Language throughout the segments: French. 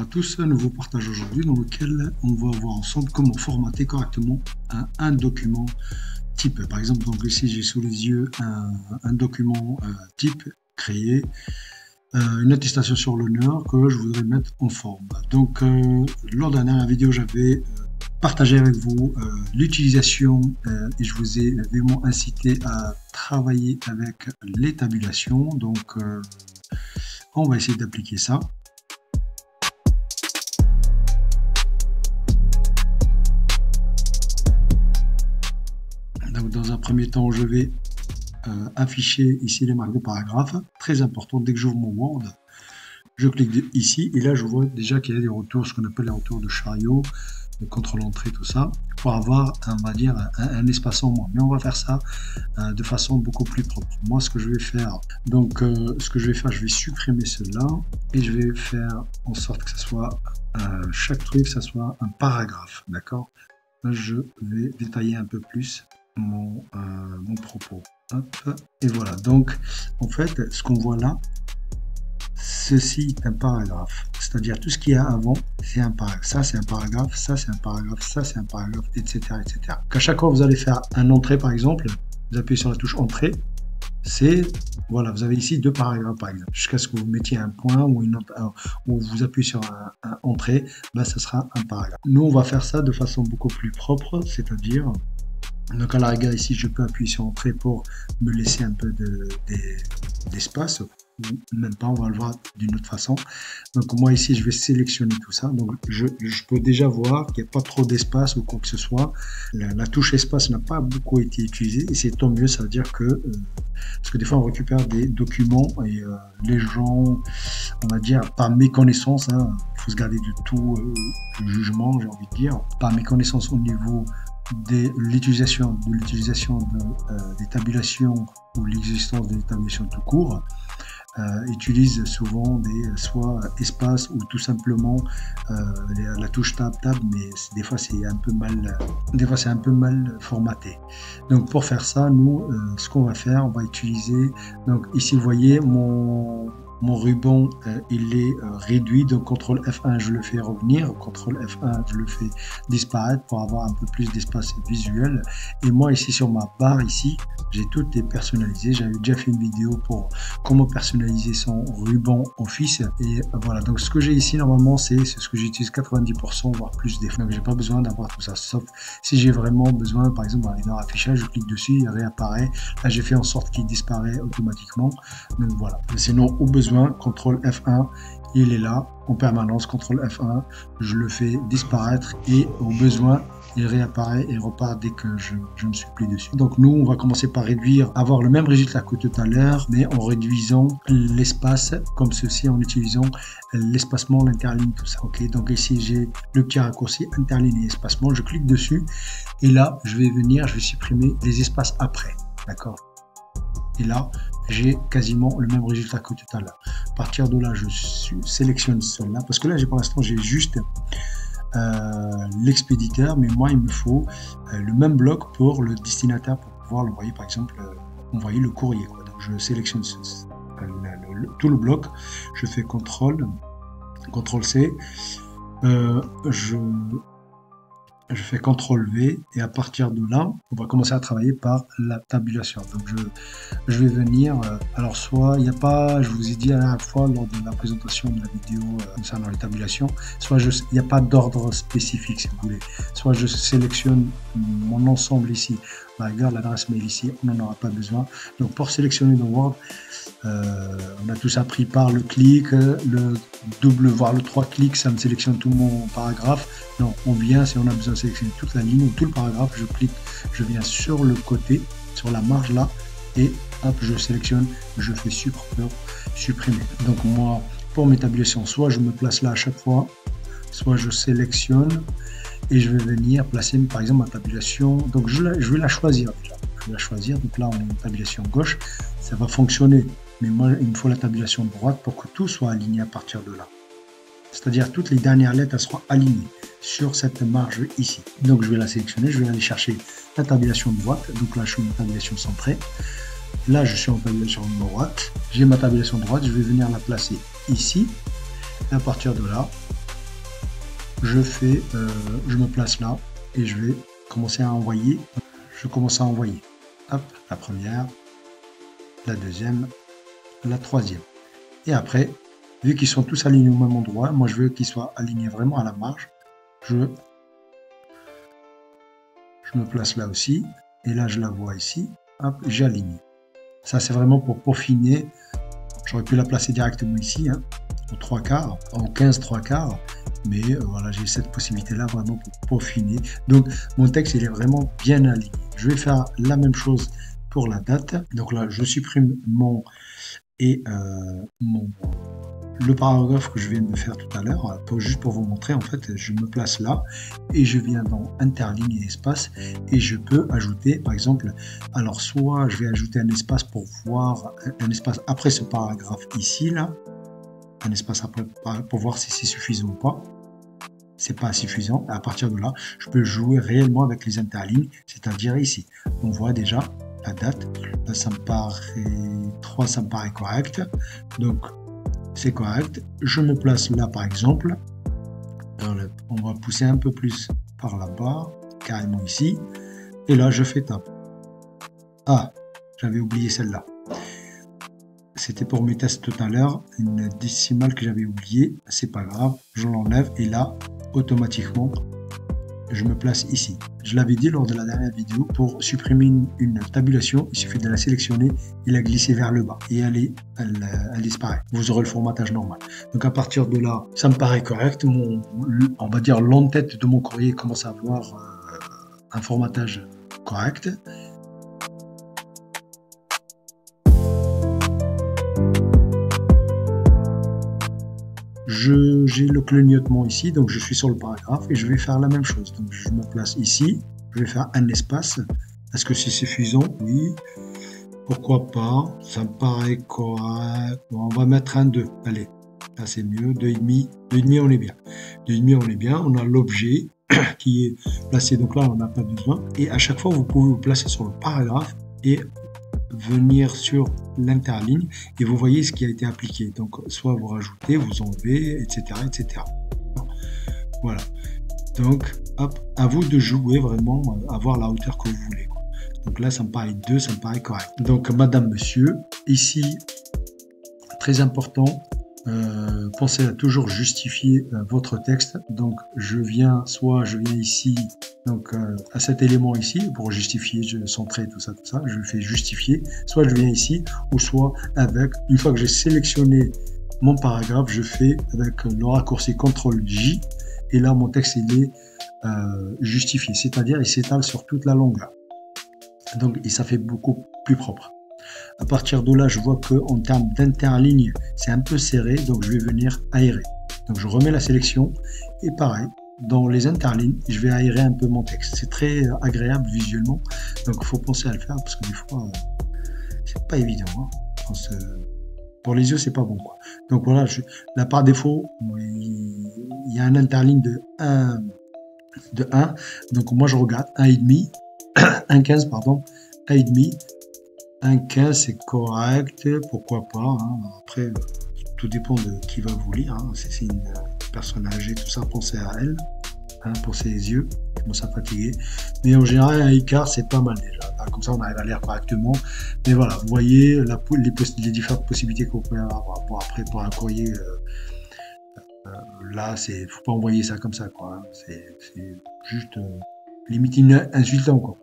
tous, un nouveau partage aujourd'hui dans lequel on va voir ensemble comment formater correctement un document type. Par exemple, donc ici j'ai sous les yeux un document type créé, une attestation sur l'honneur que je voudrais mettre en forme. Donc lors de la dernière vidéo, j'avais partagé avec vous l'utilisation et je vous ai vivement incité à travailler avec les tabulations. Donc on va essayer d'appliquer ça. Donc, dans un premier temps, je vais afficher ici les marques de paragraphe. Très important, dès que j'ouvre mon Word, je clique ici et là je vois déjà qu'il y a des retours, ce qu'on appelle les retours de chariot, de contrôle-entrée, tout ça, pour avoir, on va dire, un espace en moins. Mais on va faire ça de façon beaucoup plus propre. Moi, ce que je vais faire, donc, je vais supprimer cela et je vais faire en sorte que ce soit chaque truc, ça soit un paragraphe, d'accord? Je vais détailler un peu plus mon propos. Hop, et voilà. Donc, en fait, ce qu'on voit là, ceci est un paragraphe. C'est-à-dire tout ce qu'il y a avant, c'est un paragraphe. Ça, c'est un paragraphe. Ça, c'est un paragraphe. Ça, c'est un paragraphe, etc., etc. Qu'à chaque fois, vous allez faire un entrée, par exemple, vous appuyez sur la touche entrée. C'est, voilà, vous avez ici deux paragraphes, par exemple. Jusqu'à ce que vous mettiez un point ou une autre, ou vous appuyez sur un entrée, ben, ça sera un paragraphe. Nous, on va faire ça de façon beaucoup plus propre, c'est-à-dire, donc à la rigueur ici, je peux appuyer sur entrée pour me laisser un peu d'espace. Même pas, on va le voir d'une autre façon. Donc moi ici, je vais sélectionner tout ça. Donc je peux déjà voir qu'il n'y a pas trop d'espace ou quoi que ce soit. La touche espace n'a pas beaucoup été utilisée et c'est tant mieux. Ça veut dire que parce que des fois on récupère des documents et les gens, on va dire par méconnaissance, hein, il faut se garder de tout jugement, j'ai envie de dire, par méconnaissance au niveau de l'utilisation des tabulations ou l'existence des tabulations tout court, utilise souvent soit espace ou tout simplement la touche tab, mais des fois c'est un peu mal formaté. Donc pour faire ça, nous ce qu'on va faire, on va utiliser, donc ici vous voyez mon ruban il est réduit, donc CTRL F1 je le fais revenir, CTRL F1 je le fais disparaître pour avoir un peu plus d'espace visuel. Et moi ici sur ma barre ici, j'ai tout est personnalisé. J'avais déjà fait une vidéo pour comment personnaliser son ruban Office et voilà. Donc ce que j'ai ici normalement c'est ce que j'utilise 90% voire plus des fois. Donc j'ai pas besoin d'avoir tout ça, sauf si j'ai vraiment besoin, par exemple dans l'affichage, je clique dessus, il réapparaît. Là j'ai fait en sorte qu'il disparaît automatiquement. Donc voilà. Sinon au besoin, CTRL F1, il est là en permanence, CTRL F1, je le fais disparaître et au besoin, il réapparaît et repart dès que je me suis plié dessus. Donc nous, on va commencer par réduire, avoir le même résultat que tout à l'heure, mais en réduisant l'espace comme ceci, en utilisant l'espacement, l'interligne, tout ça. Ok, donc ici j'ai le petit raccourci interligne et espacement, je clique dessus et là, je vais supprimer les espaces après, d'accord? Et là, j'ai quasiment le même résultat que tout à l'heure. À partir de là, je sélectionne celle-là, parce que là, pour l'instant, j'ai juste l'expéditeur, mais moi, il me faut le même bloc pour le destinataire pour pouvoir l'envoyer, par exemple, envoyer le courrier, quoi. Donc, je sélectionne tout le bloc, je fais CTRL-C, je fais CTRL V et à partir de là, on va commencer à travailler par la tabulation. Donc je vais venir, alors soit il n'y a pas, je vous ai dit à la fois lors de la présentation de la vidéo concernant les tabulations, soit il n'y a pas d'ordre spécifique si vous voulez, soit je sélectionne mon ensemble ici, par exemple l'adresse mail ici, on n'en aura pas besoin. Donc pour sélectionner dans Word, on a tous appris par le clic, le double voire le 3 clics, ça me sélectionne tout mon paragraphe. Non, on vient, si on a besoin de sélectionner toute la ligne ou tout le paragraphe, je clique, je viens sur le côté, sur la marge là, et hop, je sélectionne, je fais supprimer. Donc moi, pour mes tabulations, soit je me place là à chaque fois, soit je sélectionne et je vais venir placer par exemple ma tabulation. Donc je vais la choisir déjà. Je vais la choisir, donc là on a une tabulation gauche, ça va fonctionner. Mais moi, il me faut la tabulation droite pour que tout soit aligné à partir de là. C'est-à-dire toutes les dernières lettres elles seront alignées sur cette marge ici. Donc je vais la sélectionner, je vais aller chercher la tabulation droite. Donc là je suis en tabulation centrée. Là je suis en tabulation droite. J'ai ma tabulation droite, je vais venir la placer ici. Et à partir de là, je me place là et je vais commencer à envoyer. Je commence à envoyer. Hop, la première, la deuxième, la troisième. Et après, vu qu'ils sont tous alignés au même endroit, moi je veux qu'ils soient alignés vraiment à la marge. Je me place là aussi. Et là, je la vois ici. Hop, j'aligne. Ça, c'est vraiment pour peaufiner. J'aurais pu la placer directement ici, hein, en 3/4, en 15 3/4. Mais voilà, j'ai cette possibilité-là vraiment pour peaufiner. Donc, mon texte, il est vraiment bien aligné. Je vais faire la même chose pour la date. Donc là, je supprime le paragraphe que je viens de faire tout à l'heure, juste pour vous montrer. En fait, je me place là et je viens dans interligne et espace et je peux ajouter, par exemple, alors soit je vais ajouter un espace pour voir un espace après ce paragraphe ici, là, un espace après pour voir si c'est suffisant ou pas. C'est pas suffisant. À partir de là, je peux jouer réellement avec les interlignes, c'est-à-dire ici. On voit déjà la date. Là, ça me paraît 3, ça me paraît correct. Donc, c'est correct. Je me place là, par exemple. On va pousser un peu plus par là-bas, carrément ici. Et là, je fais tab. Ah, j'avais oublié celle-là. C'était pour mes tests tout à l'heure, une décimale que j'avais oubliée. C'est pas grave, je l'enlève et là, automatiquement, je me place ici. Je l'avais dit lors de la dernière vidéo, pour supprimer une tabulation, il suffit de la sélectionner et la glisser vers le bas et elle disparaît. Vous aurez le formatage normal. Donc à partir de là, ça me paraît correct. On va dire l'entête de mon courrier commence à avoir un formatage correct. J'ai le clignotement ici, donc je suis sur le paragraphe et je vais faire la même chose. Donc je me place ici, je vais faire un espace. Est-ce que c'est suffisant? Oui. Pourquoi pas? Ça me paraît correct. Bon, on va mettre un 2. Allez, là c'est mieux. 2,5. 2,5 on est bien. 2,5 on est bien. On a l'objet qui est placé, donc là on n'a pas besoin. Et à chaque fois, vous pouvez vous placer sur le paragraphe et venir sur l'interligne et vous voyez ce qui a été appliqué. Donc soit vous rajoutez, vous enlevez, etc. etc. Voilà. Donc hop, à vous de jouer vraiment, avoir la hauteur que vous voulez. Donc là ça me paraît 2, ça me paraît correct. Donc madame, monsieur, ici très important, pensez à toujours justifier votre texte. Donc je viens ici, donc à cet élément ici pour justifier, centrer tout ça, je fais justifier. Soit je viens ici, ou soit avec, une fois que j'ai sélectionné mon paragraphe, je fais avec le raccourci CTRL-J et là mon texte il est justifié, c'est-à-dire il s'étale sur toute la longueur. Donc et ça fait beaucoup plus propre. À partir de là, je vois qu'en termes d'interligne, c'est un peu serré, donc je vais venir aérer. Donc je remets la sélection, et pareil, dans les interlignes, je vais aérer un peu mon texte. C'est très agréable visuellement, donc il faut penser à le faire, parce que des fois, c'est pas évident. Hein. Pour les yeux, c'est pas bon, quoi. Donc voilà, là par défaut, il y a un interligne de 1, donc moi je regarde 1,5, 1,15, pardon, 1,5, 1,15 c'est correct, pourquoi pas, hein. Après tout dépend de qui va vous lire, hein. Si c'est une personne âgée, tout ça, pensez à elle, hein, pour ses yeux, qui commencent à fatiguer, mais en général un écart c'est pas mal déjà, hein, comme ça on arrive à lire correctement, mais voilà, vous voyez les différentes possibilités qu'on peut avoir. Bon, après pour un courrier, là faut pas envoyer ça comme ça, quoi, hein. C'est juste limite insultant, quoi.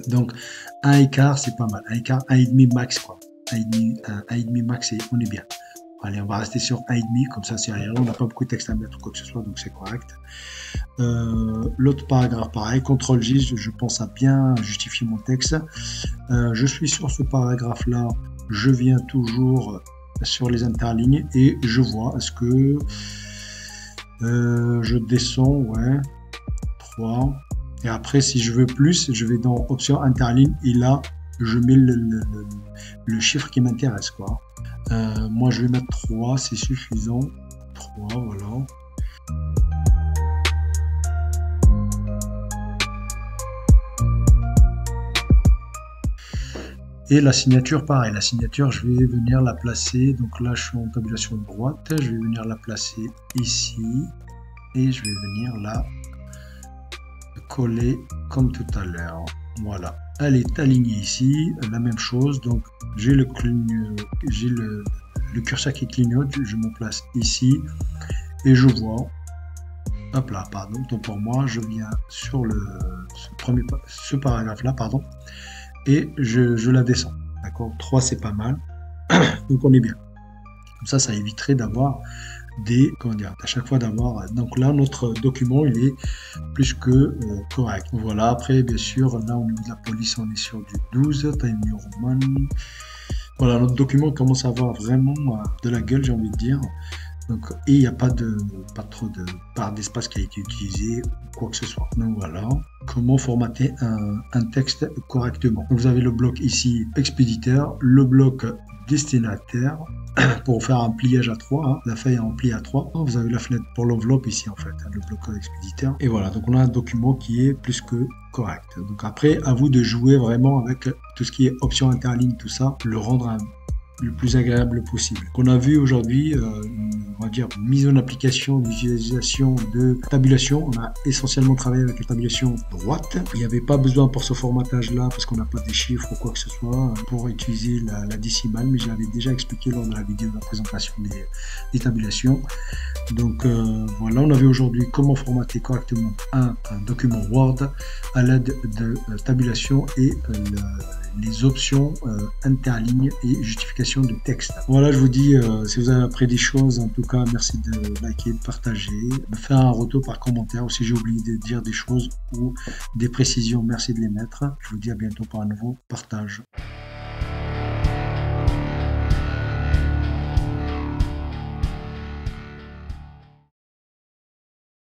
Donc, un écart, c'est pas mal. Un écart, 1,5 max, quoi. 1,5 max, et on est bien. Allez, on va rester sur 1,5, comme ça, c'est rien. On n'a pas beaucoup de texte à mettre ou quoi que ce soit, donc c'est correct. L'autre paragraphe, pareil. CTRL-J, je pense à bien justifier mon texte. Je suis sur ce paragraphe-là. Je viens toujours sur les interlignes et je vois, est-ce que je descends, ouais, 3. Et après, si je veux plus, je vais dans option interligne et là, je mets le chiffre qui m'intéresse, quoi. Moi, je vais mettre 3, c'est suffisant. 3, voilà. Et la signature, pareil. La signature, je vais venir la placer. Donc là, je suis en tabulation de droite. Je vais venir la placer ici. et je vais venir là coller comme tout à l'heure. Voilà, elle est alignée ici, la même chose. Donc j'ai le curseur qui clignote, je me place ici et je vois, hop là, pardon, donc pour moi je viens sur ce paragraphe là, pardon, et je la descends. D'accord, 3 c'est pas mal, donc on est bien. Comme ça éviterait d'avoir comment dire, à chaque fois d'avoir, donc là notre document il est plus que correct. Voilà, après bien sûr là au niveau de la police on est sur du 12, Time New Roman. Voilà, notre document commence à avoir vraiment de la gueule, j'ai envie de dire. Donc, et il n'y a pas trop de barre d'espace qui a été utilisée ou quoi que ce soit. Donc voilà, comment formater un texte correctement. Donc, vous avez le bloc ici expéditeur, le bloc destinataire pour faire un pliage à 3, hein, la feuille en pli à 3. Vous avez la fenêtre pour l'enveloppe ici en fait, hein, le bloc expéditeur. Et voilà, donc on a un document qui est plus que correct. Donc après, à vous de jouer vraiment avec tout ce qui est option interligne, tout ça, le rendre le plus agréable possible. On a vu aujourd'hui, on va dire, mise en application d'utilisation de tabulation. On a essentiellement travaillé avec la tabulation droite. Il n'y avait pas besoin pour ce formatage-là, parce qu'on n'a pas des chiffres ou quoi que ce soit, pour utiliser la décimale, mais je l'avais déjà expliqué lors de la vidéo de la présentation des tabulations. Donc voilà, on a vu aujourd'hui comment formater correctement un document Word à l'aide de tabulation et les options interlignes et justification de texte. Voilà, je vous dis, si vous avez appris des choses, en tout cas, merci de liker, de partager, de faire un retour par commentaire, ou si j'ai oublié de dire des choses ou des précisions, merci de les mettre. Je vous dis à bientôt pour un nouveau partage.